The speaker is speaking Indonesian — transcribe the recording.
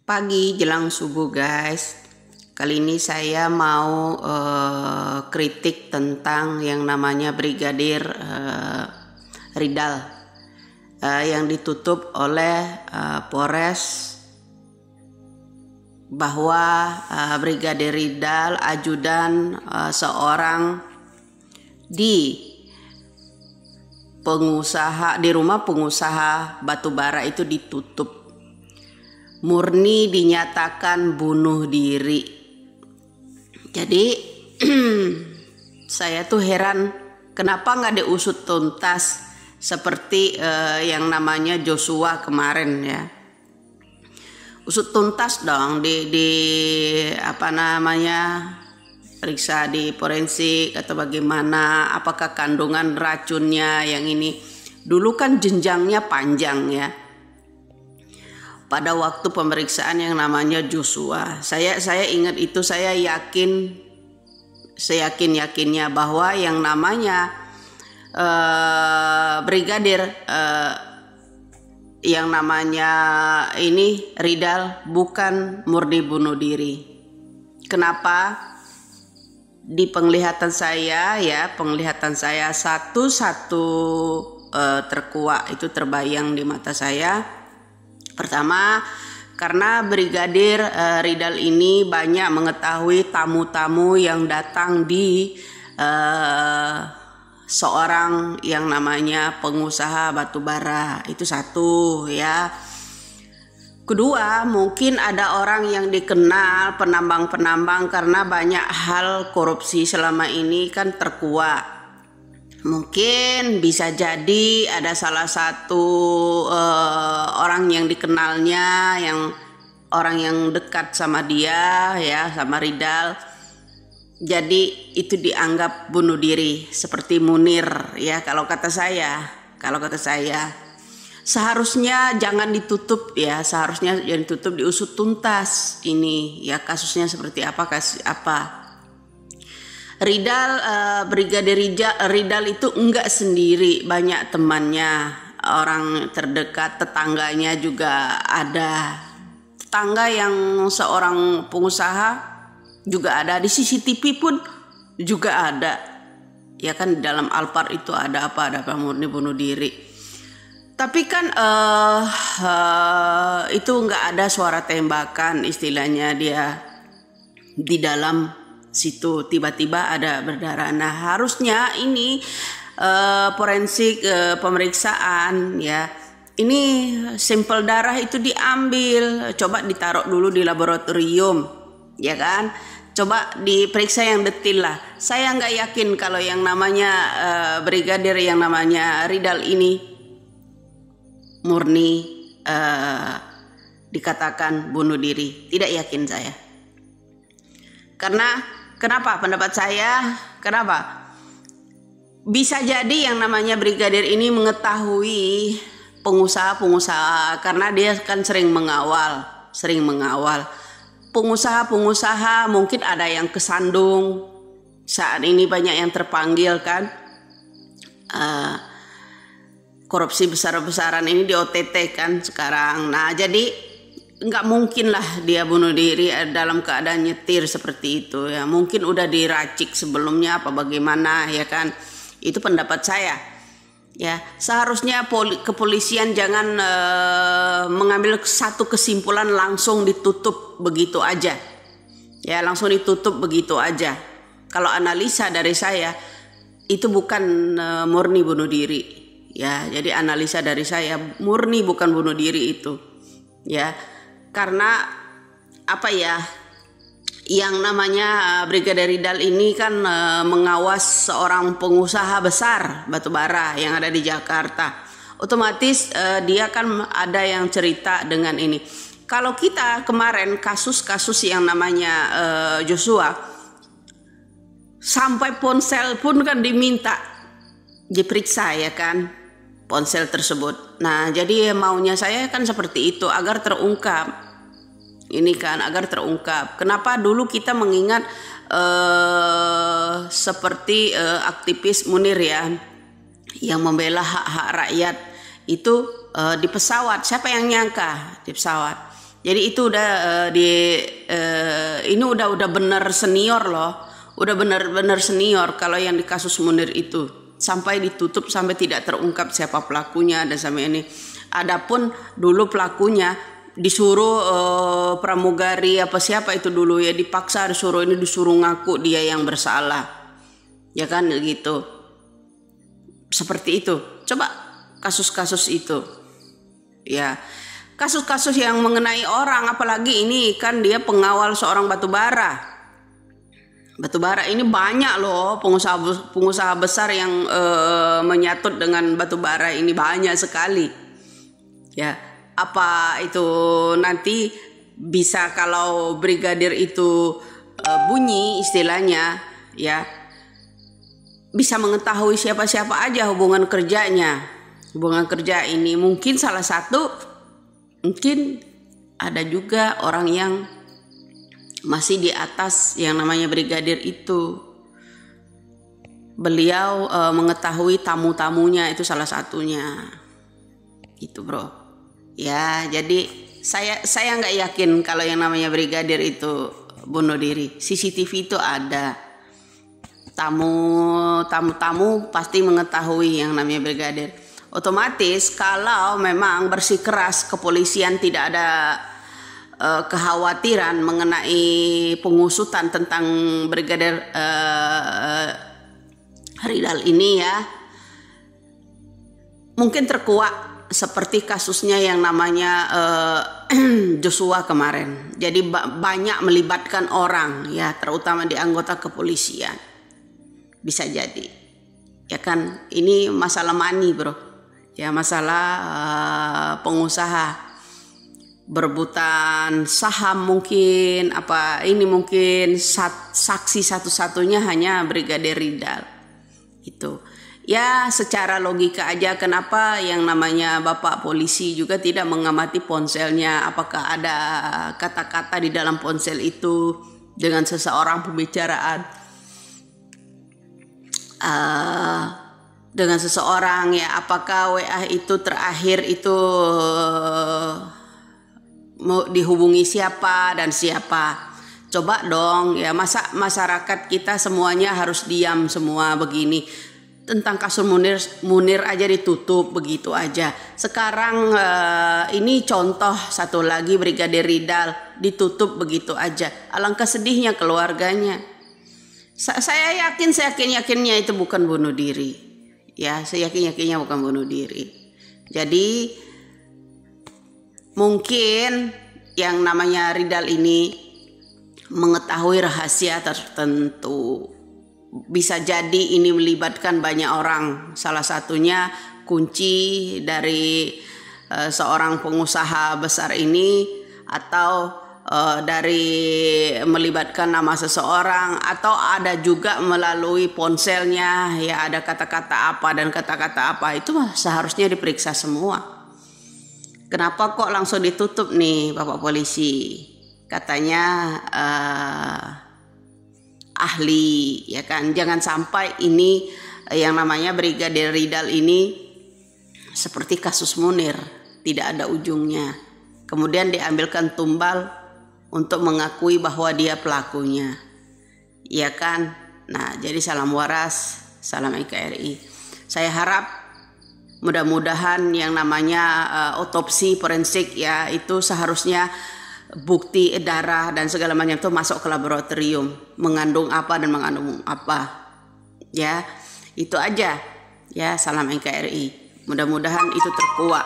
Pagi jelang subuh guys. Kali ini saya mau kritik tentang yang namanya Brigadir Ridal yang ditutup oleh Polres bahwa Brigadir Ridal ajudan seorang di rumah pengusaha batubara itu ditutup. Murni dinyatakan bunuh diri. Jadi saya tuh heran kenapa nggak diusut tuntas seperti yang namanya Joshua kemarin ya. Usut tuntas dong periksa di forensik atau bagaimana, apakah kandungan racunnya yang ini. Dulu kan jenjangnya panjang ya. Pada waktu pemeriksaan yang namanya Joshua, saya ingat itu, saya yakinnya bahwa yang namanya Brigadir yang namanya ini Ridal bukan murni bunuh diri. Kenapa? Di penglihatan saya satu-satu terkuak itu terbayang di mata saya. Pertama, karena Brigadir Ridal ini banyak mengetahui tamu-tamu yang datang di seorang yang namanya pengusaha batubara. Itu satu ya. Kedua, mungkin ada orang yang dikenal penambang-penambang karena banyak hal korupsi selama ini kan terkuak. Mungkin bisa jadi ada salah satu orang yang dikenalnya, orang yang dekat sama dia ya, sama Ridal. Jadi itu dianggap bunuh diri seperti Munir ya, kalau kata saya. Seharusnya jangan ditutup ya, diusut tuntas ini ya, kasusnya seperti apa. Brigadir Ridal itu enggak sendiri, banyak temannya, orang terdekat, tetangganya juga ada. Tetangga yang seorang pengusaha juga ada, di CCTV pun juga ada. Ya kan di dalam Alphard itu ada apa murni bunuh diri. Tapi kan itu enggak ada suara tembakan, istilahnya dia di dalam situ tiba-tiba ada berdarah. Nah harusnya ini forensik pemeriksaan ya, ini sampel darah itu diambil, coba ditaruh dulu di laboratorium ya kan, coba diperiksa yang detail lah. Saya nggak yakin kalau yang namanya Brigadir yang namanya Ridal ini murni dikatakan bunuh diri, tidak yakin saya. Karena kenapa pendapat saya? Kenapa? Bisa jadi yang namanya Brigadir ini mengetahui pengusaha-pengusaha karena dia kan sering mengawal. Pengusaha-pengusaha mungkin ada yang kesandung. Saat ini banyak yang terpanggil kan. Korupsi besar-besaran ini di OTT kan sekarang. Nah jadi nggak mungkin lah dia bunuh diri dalam keadaan nyetir seperti itu ya. Mungkin udah diracik sebelumnya apa bagaimana ya kan. Itu pendapat saya ya. Seharusnya kepolisian jangan mengambil satu kesimpulan langsung ditutup begitu aja ya, Kalau analisa dari saya itu bukan murni bunuh diri ya. Jadi analisa dari saya murni bukan bunuh diri itu ya. Karena apa ya, yang namanya Brigadir Ridal ini kan mengawas seorang pengusaha besar batubara yang ada di Jakarta. Otomatis dia kan ada yang cerita dengan ini. Kalau kita kemarin kasus-kasus yang namanya Joshua, sampai ponsel pun kan diminta diperiksa ya kan, ponsel tersebut. Nah jadi maunya saya kan seperti itu, agar terungkap. Kenapa dulu kita mengingat seperti aktivis Munir ya, yang membela hak-hak rakyat itu di pesawat. Siapa yang nyangka di pesawat? Jadi itu udah ini udah bener senior loh, udah bener senior kalau yang di kasus Munir itu, sampai ditutup sampai tidak terungkap siapa pelakunya dan sampai ini. Adapun dulu pelakunya disuruh pramugari apa siapa itu dulu ya, dipaksa disuruh ngaku dia yang bersalah, ya kan gitu. Seperti itu. Coba kasus-kasus itu, ya. Kasus-kasus yang mengenai orang, apalagi ini kan dia pengawal seorang batubara. Batubara ini banyak loh pengusaha besar yang menyatut dengan batubara ini, banyak sekali. Ya, apa itu nanti bisa kalau brigadir itu bunyi istilahnya, ya bisa mengetahui siapa-siapa aja hubungan kerjanya. Hubungan kerja ini mungkin salah satu, mungkin ada juga orang yang masih di atas yang namanya brigadir itu. Beliau mengetahui tamu-tamunya, itu salah satunya. Gitu bro. Ya, jadi saya nggak yakin kalau yang namanya brigadir itu bunuh diri. CCTV itu ada. Tamu-tamu pasti mengetahui yang namanya brigadir. Otomatis kalau memang bersikeras kepolisian tidak ada kekhawatiran mengenai pengusutan tentang brigadir Ridal ini ya, mungkin terkuak seperti kasusnya yang namanya Joshua kemarin. Jadi banyak melibatkan orang ya, terutama di anggota kepolisian. Bisa jadi, ya kan, ini masalah money bro. Ya, masalah pengusaha berebutan saham mungkin, apa ini mungkin saksi satu-satunya hanya Brigadir Ridal. Itu. Ya, secara logika aja kenapa yang namanya Bapak polisi juga tidak mengamati ponselnya, apakah ada kata-kata di dalam ponsel itu dengan seseorang pembicaraan dengan seseorang ya, apakah WA itu terakhir itu dihubungi siapa dan siapa. Coba dong ya, masa masyarakat kita semuanya harus diam semua begini. Tentang kasus Munir aja ditutup begitu aja. Sekarang ini contoh satu lagi, Brigadir Ridal ditutup begitu aja. Alangkah sedihnya keluarganya. Saya yakinnya itu bukan bunuh diri. Ya, saya yakinnya bukan bunuh diri. Jadi mungkin yang namanya Ridal ini mengetahui rahasia tertentu. Bisa jadi ini melibatkan banyak orang. Salah satunya kunci dari seorang pengusaha besar ini, atau dari melibatkan nama seseorang, atau ada juga melalui ponselnya ya, ada kata-kata apa dan kata-kata apa, itu seharusnya diperiksa semua. Kenapa kok langsung ditutup nih Bapak polisi? Katanya ahli, ya kan, jangan sampai ini yang namanya Brigadir Ridal ini seperti kasus Munir, tidak ada ujungnya, kemudian diambilkan tumbal untuk mengakui bahwa dia pelakunya, ya kan. Nah, jadi salam waras, salam NKRI. Saya harap mudah-mudahan yang namanya otopsi forensik ya, itu seharusnya bukti darah dan segala macam itu masuk ke laboratorium, mengandung apa dan mengandung apa, ya itu aja ya. Salam NKRI, mudah-mudahan itu terkuak.